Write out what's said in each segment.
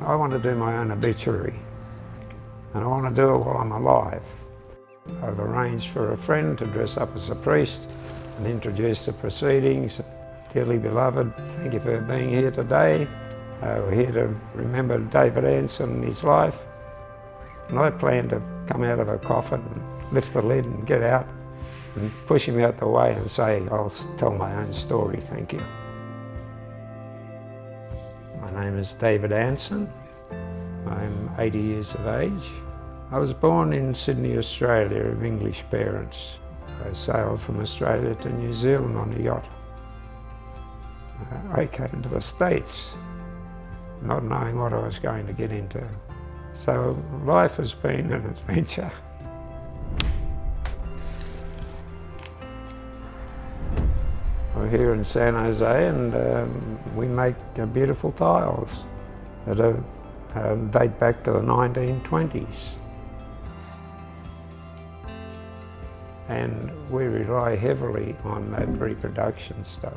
I want to do my own obituary, and I want to do it while I'm alive. I've arranged for a friend to dress up as a priest and introduce the proceedings. Dearly beloved, thank you for being here today. We're here to remember David Anson and his life. And I plan to come out of a coffin and lift the lid and get out and push him out the way and say, I'll tell my own story, thank you. My name is David Anson. I'm 80 years of age. I was born in Sydney, Australia, of English parents. I sailed from Australia to New Zealand on a yacht. I came to the States not knowing what I was going to get into. So life has been an adventure. We're here in San Jose, and we make beautiful tiles that date back to the 1920s. And we rely heavily on that reproduction stuff.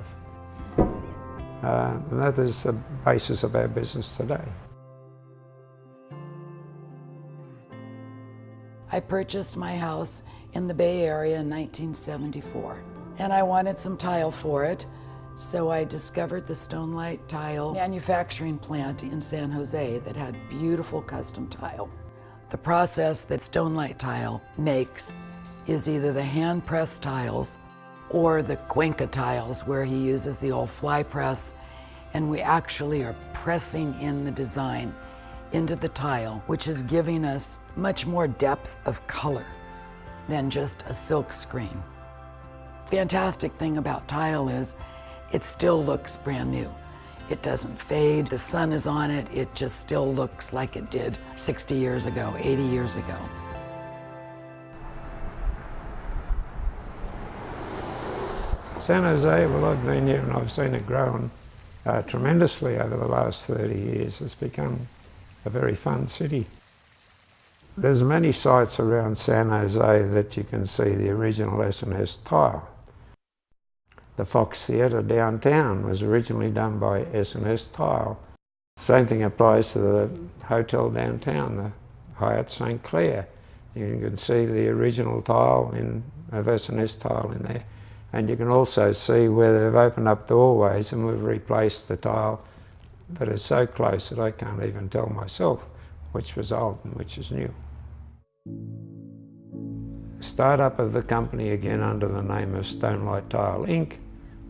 And that is the basis of our business today. I purchased my house in the Bay Area in 1974, and I wanted some tile for it, so I discovered the Stonelight tile manufacturing plant in San Jose that had beautiful custom tile. The process that Stonelight tile makes is either the hand-pressed tiles or the Cuenca tiles, where he uses the old fly press, and we actually are pressing in the design into the tile, which is giving us much more depth of color than just a silk screen. Fantastic thing about tile is it still looks brand new. It doesn't fade, the sun is on it, it just still looks like it did 60 years ago, 80 years ago. San Jose, well, I've been here and I've seen it growing tremendously over the last 30 years. It's become a very fun city. There's many sites around San Jose that you can see the original S&S tile. The Fox Theatre downtown was originally done by S&S tile. Same thing applies to the hotel downtown, the Hyatt St. Clair. You can see the original tile of S&S tile in there. And you can also see where they've opened up doorways and we've replaced the tile that is so close that I can't even tell myself which was old and which is new. The start-up of the company again under the name of Stonelight Tile Inc.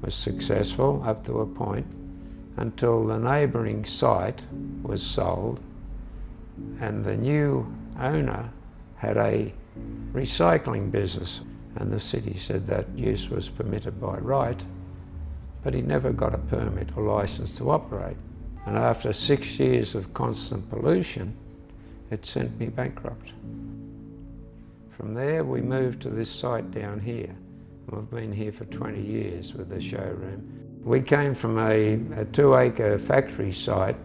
was successful up to a point until the neighbouring site was sold and the new owner had a recycling business. And the city said that use was permitted by right, but he never got a permit or license to operate. And after 6 years of constant pollution, it sent me bankrupt. From there, we moved to this site down here. We've been here for 20 years with the showroom. We came from a 2-acre factory site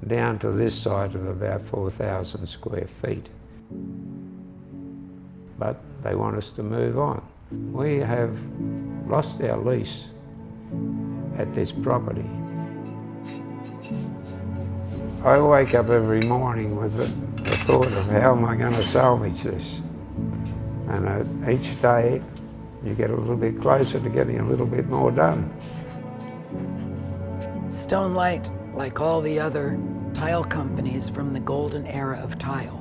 down to this site of about 4,000 square feet. But they want us to move on. We have lost our lease at this property. I wake up every morning with the thought of how am I going to salvage this? And each day you get a little bit closer to getting a little bit more done. Stonelight, like all the other tile companies from the golden era of tile,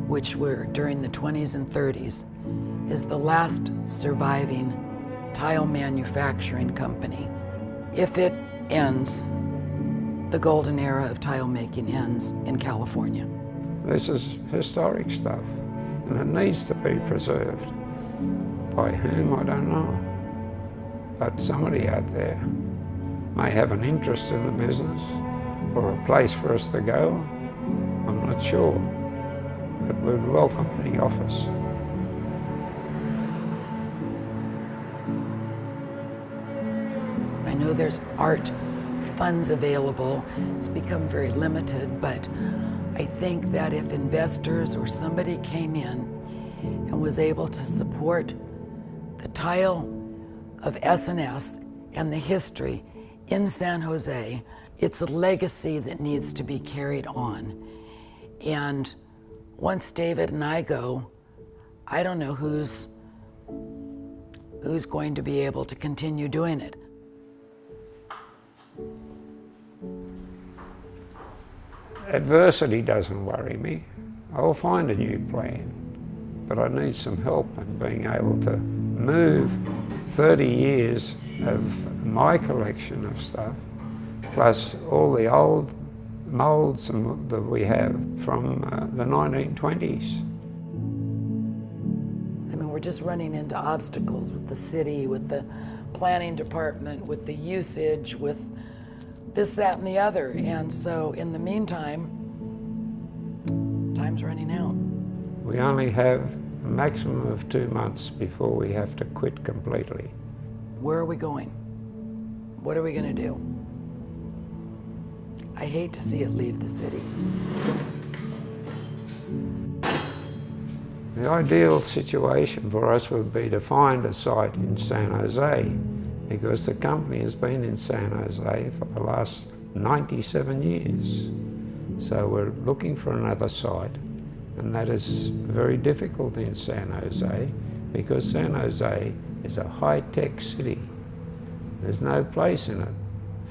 which were during the 20s and 30s, is the last surviving tile manufacturing company. If it ends, the golden era of tile making ends in California. This is historic stuff, and it needs to be preserved. By whom, I don't know. But somebody out there may have an interest in the business, or a place for us to go. I'm not sure. But we'd welcome any offers. I know there's art funds available. It's become very limited, but I think that if investors or somebody came in and was able to support the tile of S&S and the history in San Jose, It's a legacy that needs to be carried on. And once David and I go, I don't know who's going to be able to continue doing it. Adversity doesn't worry me. I'll find a new plan, but I need some help in being able to move 30 years of my collection of stuff, plus all the old moulds that we have from the 1920s. I mean, we're just running into obstacles with the city, with the planning department, with the usage, with this, that, and the other. And so in the meantime, time's running out. We only have a maximum of 2 months before we have to quit completely. Where are we going? What are we going to do? I hate to see it leave the city. The ideal situation for us would be to find a site in San Jose, because the company has been in San Jose for the last 97 years. So we're looking for another site, and that is very difficult in San Jose, because San Jose is a high-tech city. There's no place in it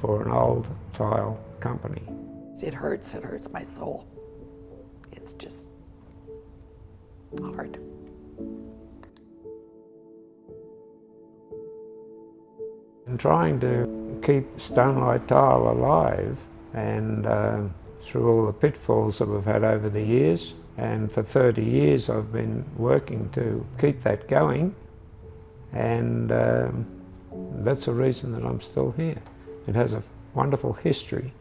for an old tile company. It hurts my soul. It's just hard. And trying to keep Stonelight tile alive, and through all the pitfalls that we've had over the years, and for 30 years I've been working to keep that going, and that's the reason that I'm still here. It has a wonderful history.